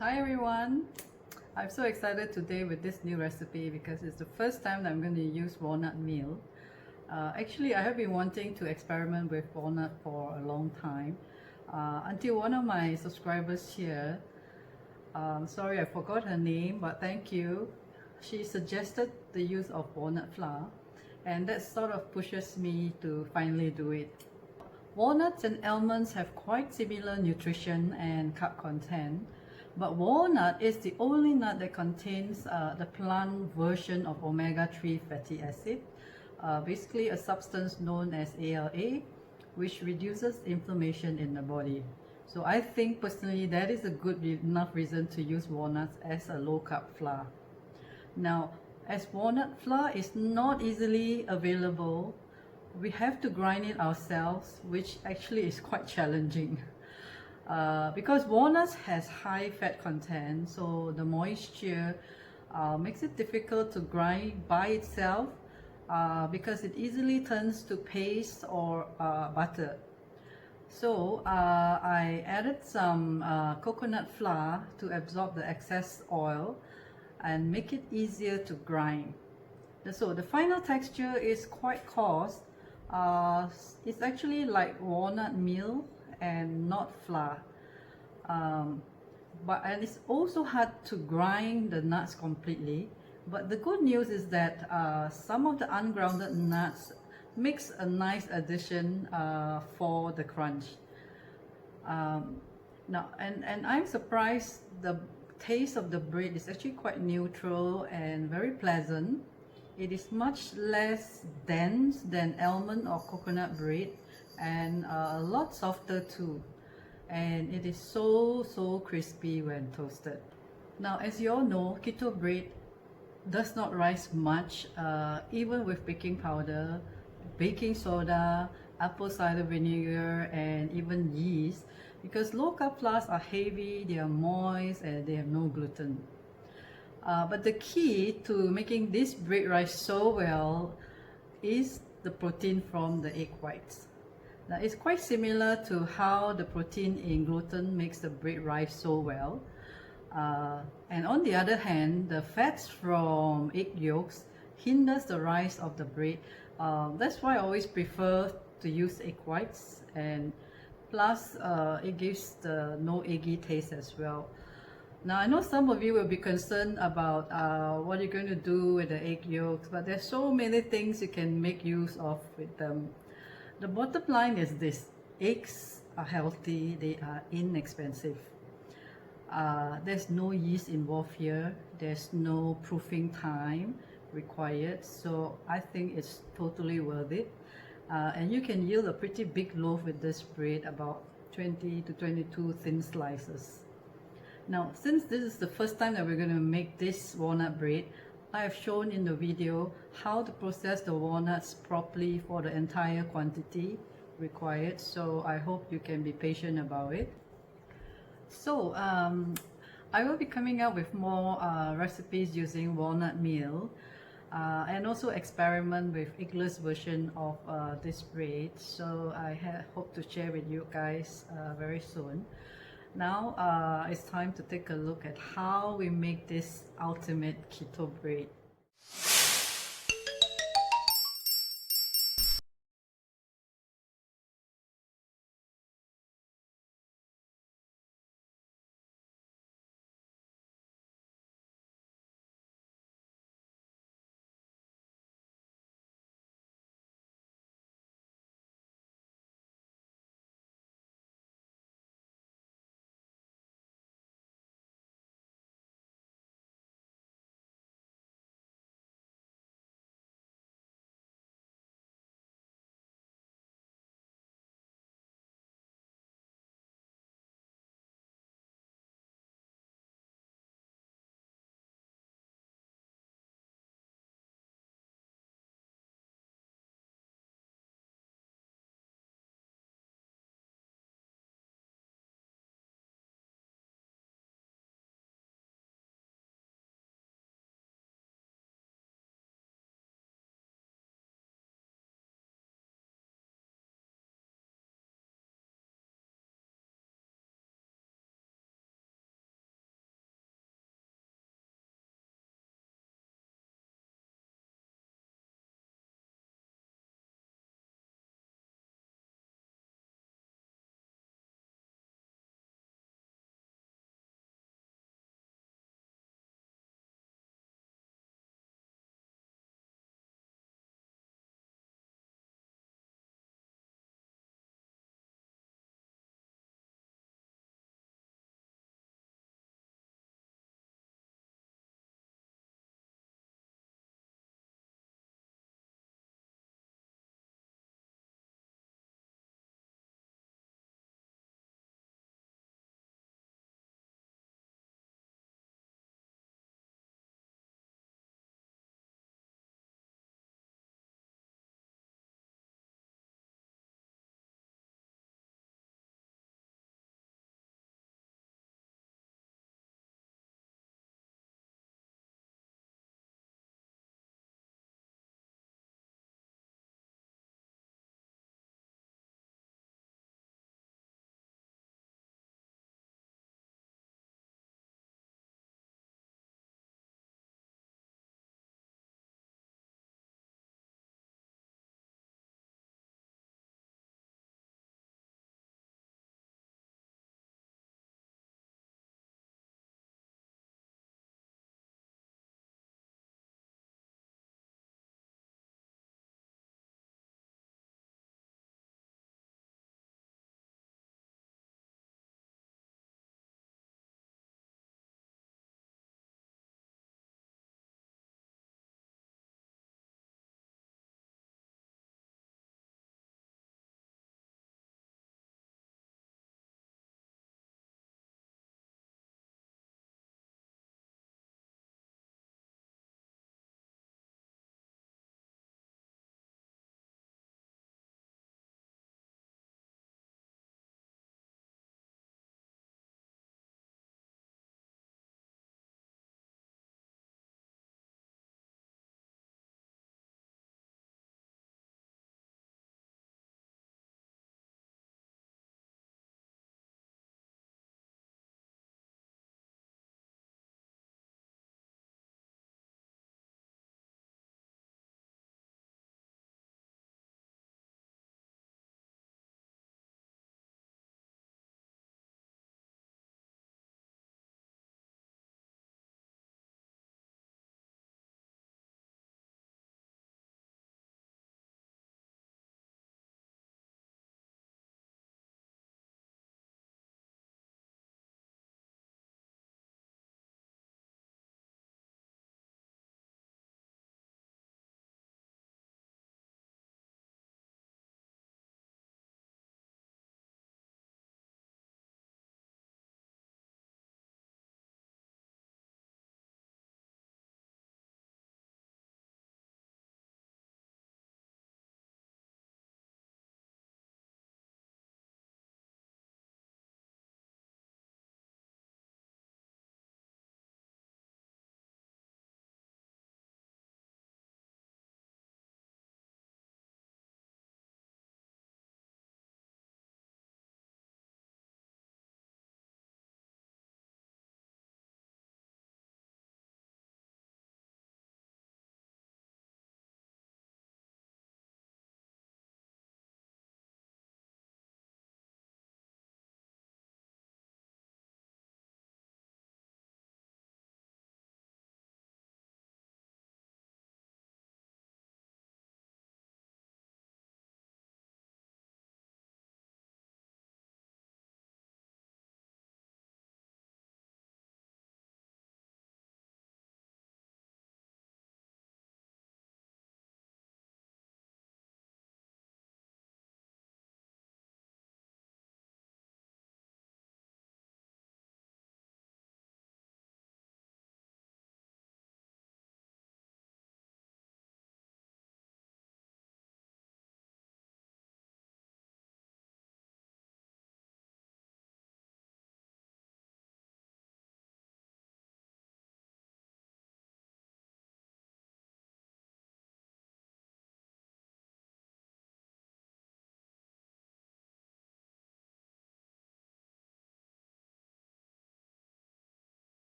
Hi everyone! I'm so excited today with this new recipe because it's the first time that I'm going to use walnut meal. Actually, I have been wanting to experiment with walnut for a long time until one of my subscribers here, sorry I forgot her name, but thank you, she suggested the use of walnut flour, and that sort of pushes me to finally do it. Walnuts and almonds have quite similar nutrition and carb content, but walnut is the only nut that contains the plant version of omega-3 fatty acid, basically a substance known as ALA, which reduces inflammation in the body. So I think personally that is a good enough reason to use walnuts as a low-carb flour. Now, as walnut flour is not easily available, we have to grind it ourselves, which actually is quite challenging. Because walnuts has high fat content, so the moisture makes it difficult to grind by itself because it easily turns to paste or butter. So I added some coconut flour to absorb the excess oil and make it easier to grind. So the final texture is quite coarse. It's actually like walnut meal and not flour, and it's also hard to grind the nuts completely, but the good news is that some of the ungrounded nuts makes a nice addition for the crunch. Now and I'm surprised the taste of the bread is actually quite neutral and very pleasant. It is much less dense than almond or coconut bread, and a lot softer too, and it is so crispy when toasted. Now, as you all know, keto bread does not rise much, even with baking powder, baking soda, apple cider vinegar, and even yeast, because low carb flours are heavy, they are moist, and they have no gluten. But the key to making this bread rise so well is the protein from the egg whites. Now, it's quite similar to how the protein in gluten makes the bread rise so well. And on the other hand, the fats from egg yolks hinders the rise of the bread. That's why I always prefer to use egg whites, and plus it gives the no eggy taste as well. Now, I know some of you will be concerned about what you're going to do with the egg yolks, but there's so many things you can make use of with them. The bottom line is this: eggs are healthy, they are inexpensive. There's no yeast involved here, there's no proofing time required, so I think it's totally worth it. And you can yield a pretty big loaf with this bread, about 20 to 22 thin slices. Now, since this is the first time that we're going to make this walnut bread, I have shown in the video how to process the walnuts properly for the entire quantity required, so I hope you can be patient about it. So I will be coming up with more recipes using walnut meal, and also experiment with eggless version of this bread, so I hope to share with you guys very soon. Now it's time to take a look at how we make this ultimate keto bread.